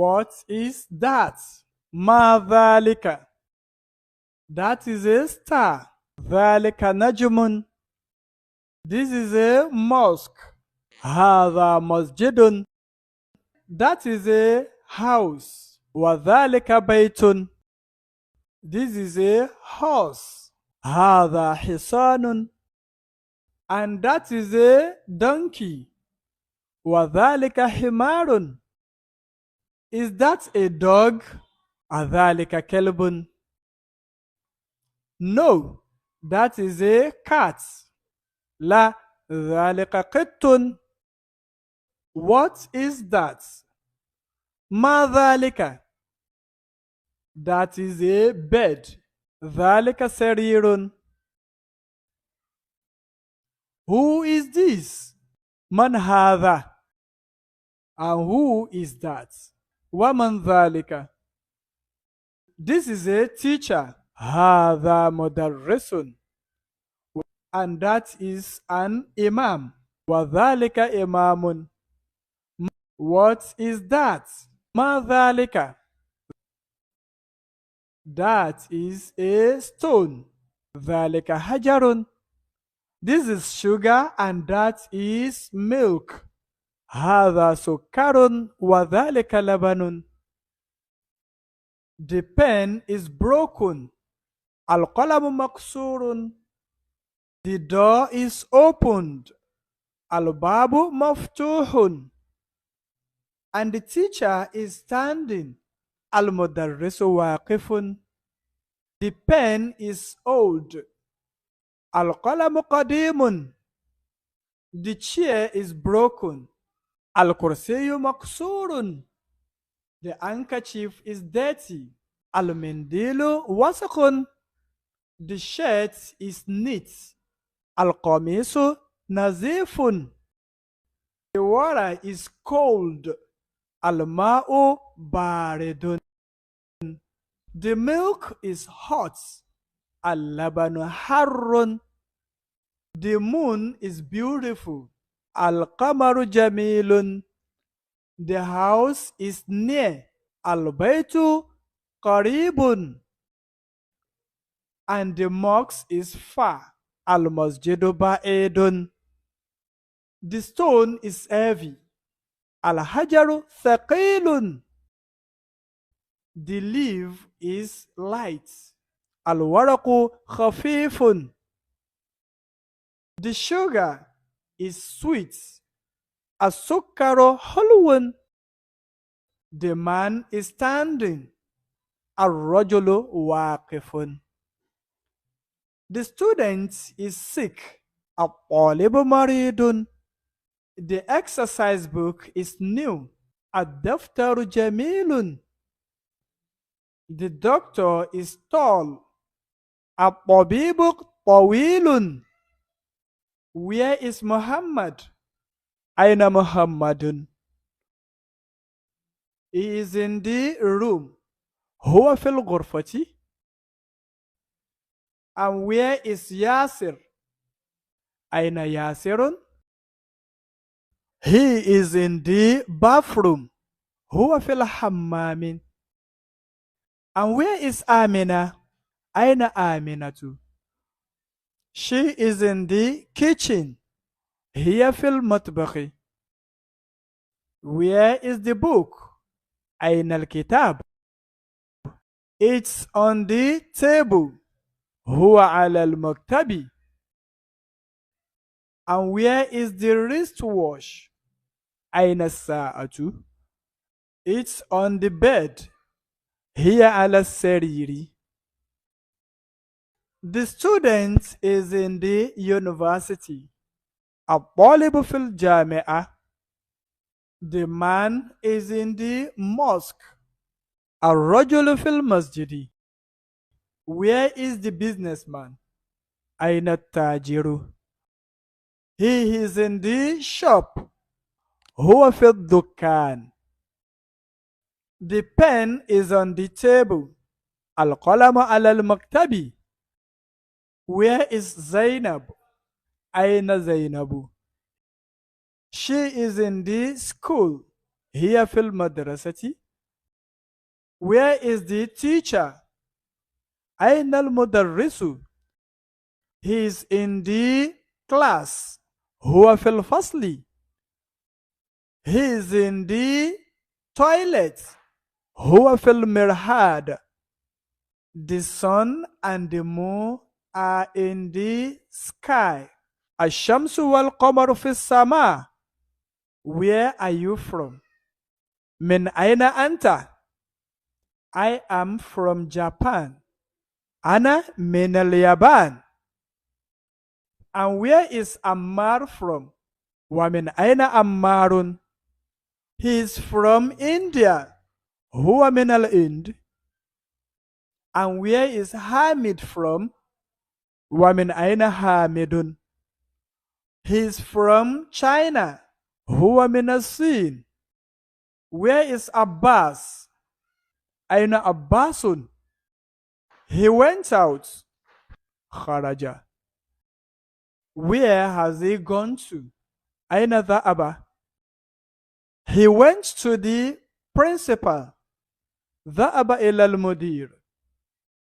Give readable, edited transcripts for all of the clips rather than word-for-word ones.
What is that? ما ذلك. That is a star. ذلك نجم. This is a mosque. هذا مسجد. That is a house. وذلك بيت. This is a horse. هذا حصان. And that is a donkey. وذلك حمار. Is that a dog? أذلك كلب. No, that is a cat. لا, ذلك قط. What is that? ما ذلك. That is a bed. ذلك سرير. Who is this? من هذا. And who is that? ومن ذلك. This is a teacher. هذا مدرس. And that is an imam. وذلك إمام. What is that? ما ذلك. That is a stone. ذلك حجر. This is sugar and that is milk. هذا سكر وذلك لبن. The pen is broken. القلم مكسور. The door is opened. الباب مفتوح. And the teacher is standing. المدرس واقف. The pen is old. القلم قديم. The chair is broken. الكرسي مكسور. The handkerchief is dirty. المنديل وسخ. The shirt is neat. القميص نظيف. The water is cold. الماء بارد. The milk is hot. اللبن حار. The moon is beautiful. القمر جميل. The house is near. البيت قريب. And the mosque is far. المسجد بعيد. The stone is heavy. الحجر ثقيل. The leaf is light. الورق خفيف. The sugar is sweet. السكر حلو. The man is standing. الرجل واقف. The student is sick. الطالب مريض. The exercise book is new. الدفتر جميل. The doctor is tall. الطبيب طويل. Where is Muhammad? أين محمد? He is in the room. هو في الغرفة. And where is Yasir? أين ياسر? He is in the bathroom. هو في الحمام. And where is Amina? أين آمنة? She is in the kitchen. هي في المطبخ. Where is the book? أين الكتاب? It's on the table. هو على المكتب. And where is the wristwatch? أين الساعة? It's on the bed. هي على السرير. The student is in the university. الطالب في الجامعة. The man is in the mosque. الرجل في المسجد. Where is the businessman? أين التاجر? He is in the shop. هو في الدكان. The pen is on the table. القلم على المكتب. Where is Zainab? أين زينب? She is in the school. هي في المدرسة. Where is the teacher? أين المدرس? He is in the class. هو في الفصل. He is in the toilet. هو في المرحاض. The sun and the moon are in the sky. الشمس والقمر في السماء. Where are you from? من أين أنت? I am from Japan. أنا من اليابان. And where is Ammar from? ومن أين أمار? He is from India. هو من الهند. And where is Hamid from? ومن أين حامد? He is from China. هو من الصين. Where is Abbas? أين عباس? He went out. خرج. Where has he gone to? أين ذهب? He went to the principal. ذهب إلى المدير.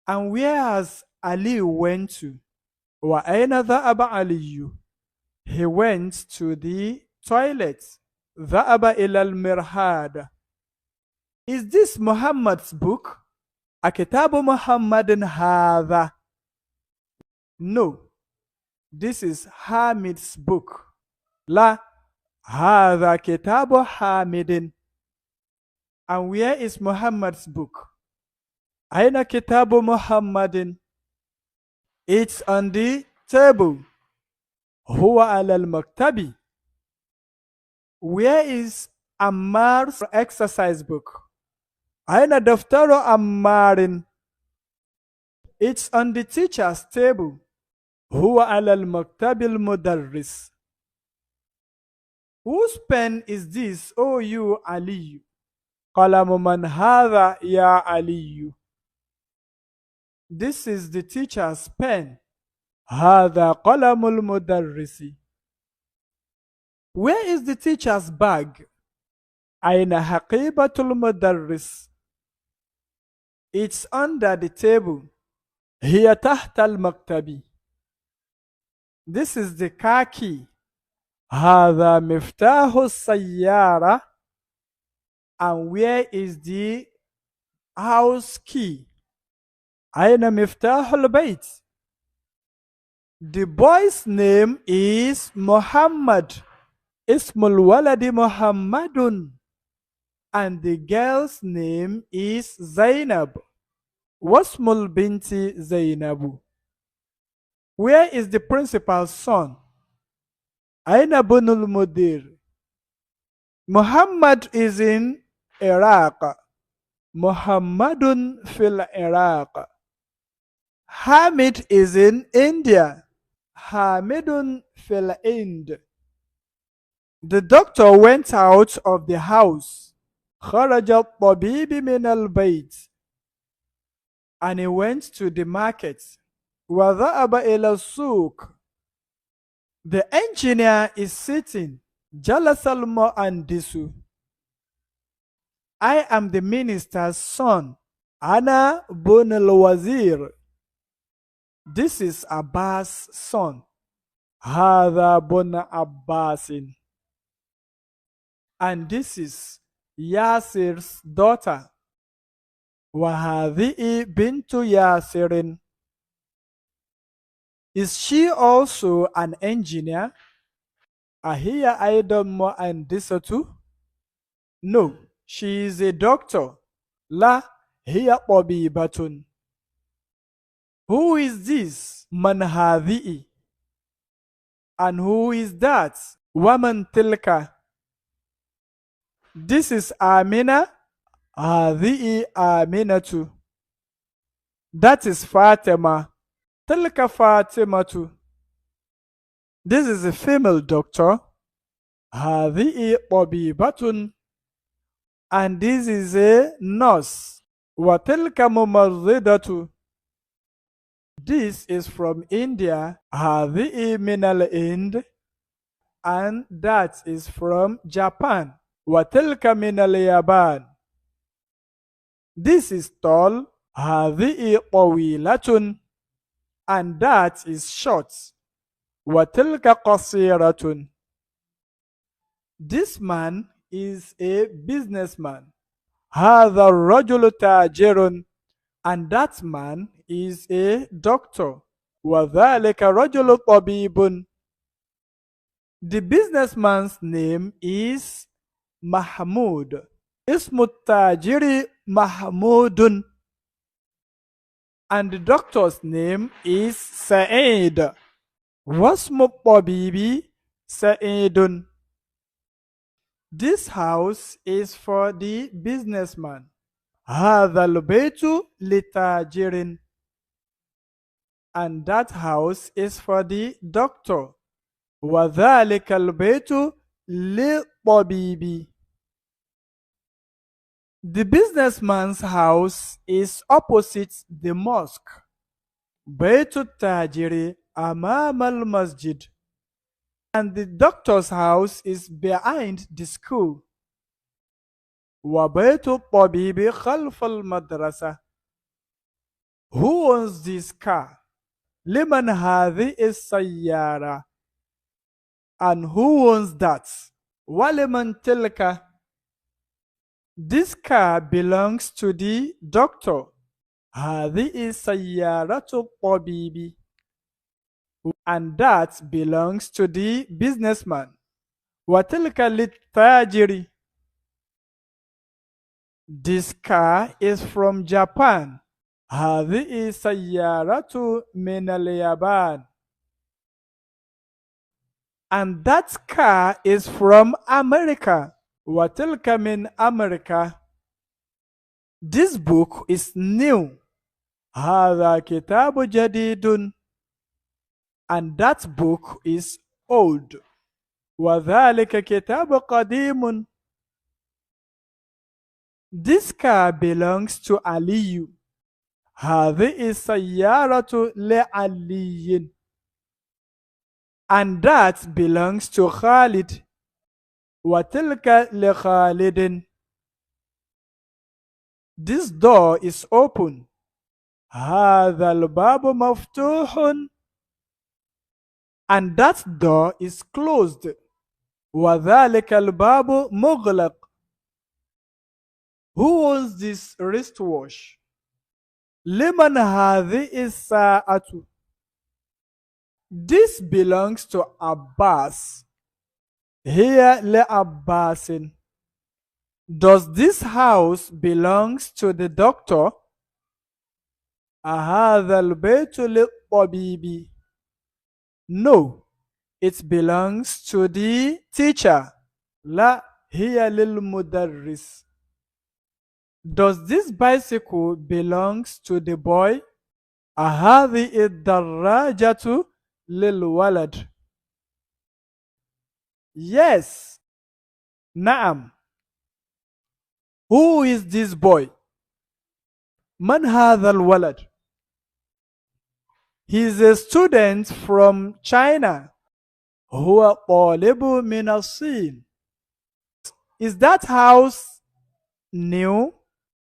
And where has Ali went to? وأين ذهب علي? He went to the toilet. ذهب إلى المرحاض. Is this Muhammad's book? أكتاب محمد هذا? No. This is Hamid's book. لا. هذا كتاب حامد. And where is Muhammad's book? أين كتاب محمد? It's on the table. هو على المكتب. Where is Ammar's exercise book? أين دفتر عمار? It's on the teacher's table. هو على المكتب المدرس. Whose pen is this, O you علي? قلم من هذا يا علي? This is the teacher's pen. هذا قلم المدرس. Where is the teacher's bag? أين حقيبة المدرس? It's under the table. هي تحت المكتب. This is the car key. هذا مفتاح السيارة. And where is the house key? أين مفتاح البيت? The boy's name is Muhammad. اسم الولد محمد. And the girl's name is Zainab. واسم البنت زينب. Where is the principal's son? أين ابن المدير? Muhammad is in Iraq. محمد في العراق. Hamid is in India. حامد في الهند. The doctor went out of the house. خرج الطبيب من البيت. And he went to the market. وذهب إلى السوق. The engineer is sitting. جلس المهندس. I am the minister's son. أنا بن الوزير. This is Abbas' son. هذا بن عباس. And this is Yasir's daughter. وهذه بنت ياسر. Is she also an engineer? أهي أيضا مهندسة? No, she is a doctor. لا, هي طبيبة. Who is this? من هذه? And who is that? ومن تلك? This is Amina. هذه آمنة. That is Fatima. تلك فاطمة. This is a female doctor. هذه طبيبة. And this is a nurse. وتلك ممرضة. This is from India. هذه من الهند. And that is from Japan. وتلك من اليابان. This is tall. هذه طويلة. And that is short. وتلك قصيرة. This man is a businessman. هذا الرجل تاجر. And that man is a doctor. وذلك رجل طبيب. The businessman's name is Mahmoud. اسم التاجر محمود. And the doctor's name is Sa'id. واسم الطبيب سعيد. This house is for the businessman. هذا البيت لتاجر. And that house is for the doctor. وذلك البيت للطبيب. The businessman's house is opposite the mosque. بيت التاجر أمام المسجد. And the doctor's house is behind the school. وبيت الطبيب خلف المدرسة. Who owns this car? لمن هذه السيارة? And who owns that? ولمن تلك? This car belongs to the doctor. هذه سيارة الطبيب. And that belongs to the businessman. وتلك للتاجر. This car is from Japan. هذه سيارة من اليابان. And that car is from America. وتلك من أمريكا. This book is new. هذا كتاب جديد. And that book is old. وذلك كتاب قديم. This car belongs to علي. هذه السيارة لعلي. And that belongs to خالد. وتلك لخالد. This door is open. هذا الباب مفتوح. And that door is closed. وذلك الباب مغلق. Who owns this wristwatch? لمن هذه الساعة? This belongs to Abbas. هي لعباس. Does this house belongs to the doctor? أهذا البيت للطبيب? No, it belongs to the teacher. لا, هي للمدرس. Does this bicycle belongs to the boy? أهذه الدراجة للولد? Yes. نعم. Who is this boy? من هذا الولد? He is a student from China. هو طالب من الصين. Is that house new?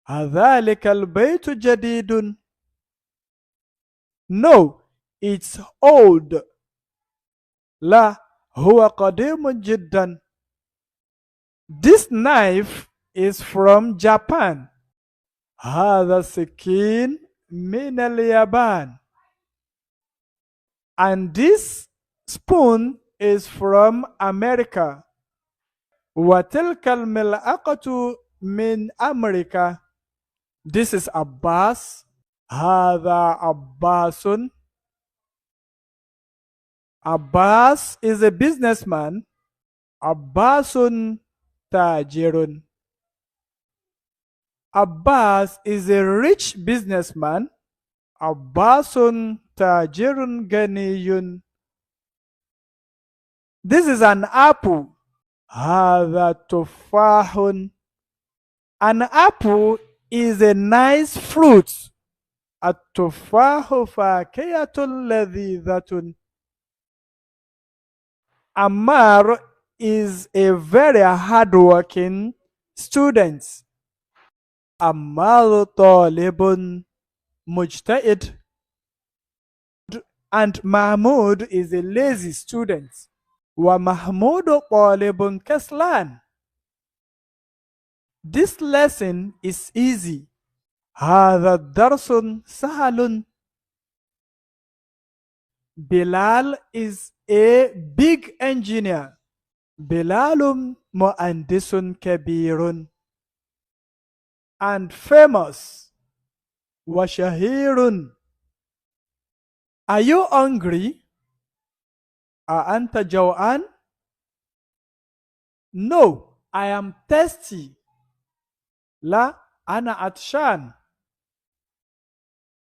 هذلك البيت جديد. No, it's old. لا, هو قديم جدا. This knife is from Japan. هذا سكين من اليابان. And this spoon is from America. وتلك الملعقة من أمريكا. This is Abbas. هذا عباس. Abbas is a businessman. عباس تاجر. Abbas is a rich businessman. عباس تاجر غني. This is an apple. هذا تفاح. An apple is a nice fruit. التفاح فاكهة لذيذة. Ammar is a very hardworking student. Ammaru talibun mujtahid. And Mahmud is a lazy student. Wa Mahmudu talibun kaslan. This lesson is easy. هذا درس سهل. Bilal is a big engineer. Bilalum mu'andisun kabirun. And famous. Washahirun. Are you hungry? Anta jaw'an? No, I am thirsty. La ana atshan.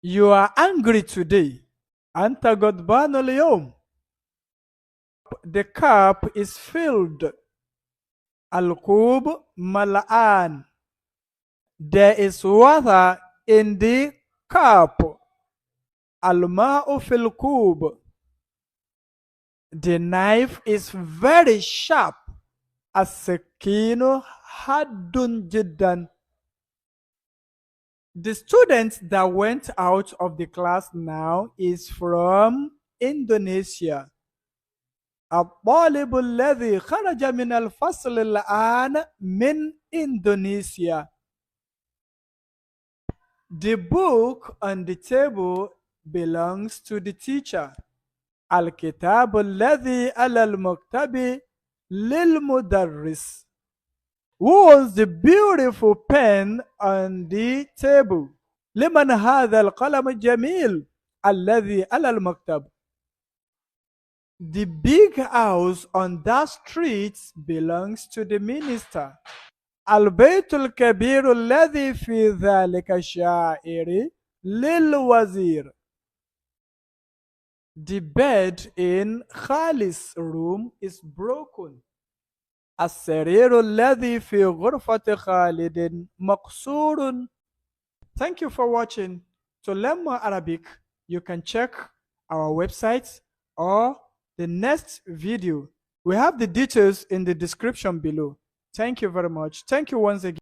You are angry today. Anta godban al-yawm. The cup is filled. Al-kub mal'an. There is water in the cup. Al-ma'u fil kub. The knife is very sharp. As-sakinu haddun jiddan. The student that went out of the class now is from Indonesia. الطالب الذي خرج من الفصل الآن من Indonesia. The book on the table belongs to the teacher. الكتاب الذي على المكتب للمدرس. Who owns the beautiful pen on the table? لمن هذا القلم الجميل الذي على المكتب? The big house on that street belongs to the minister. البيت الكبير الذي في ذلك الشاعر للوزير. The bed in Khalid's room is broken. السرير الذي في غرفة خالد مكسور. Thank you for watching. To learn more Arabic, you can check our website or the next video. We have the details in the description below. Thank you very much. Thank you once again.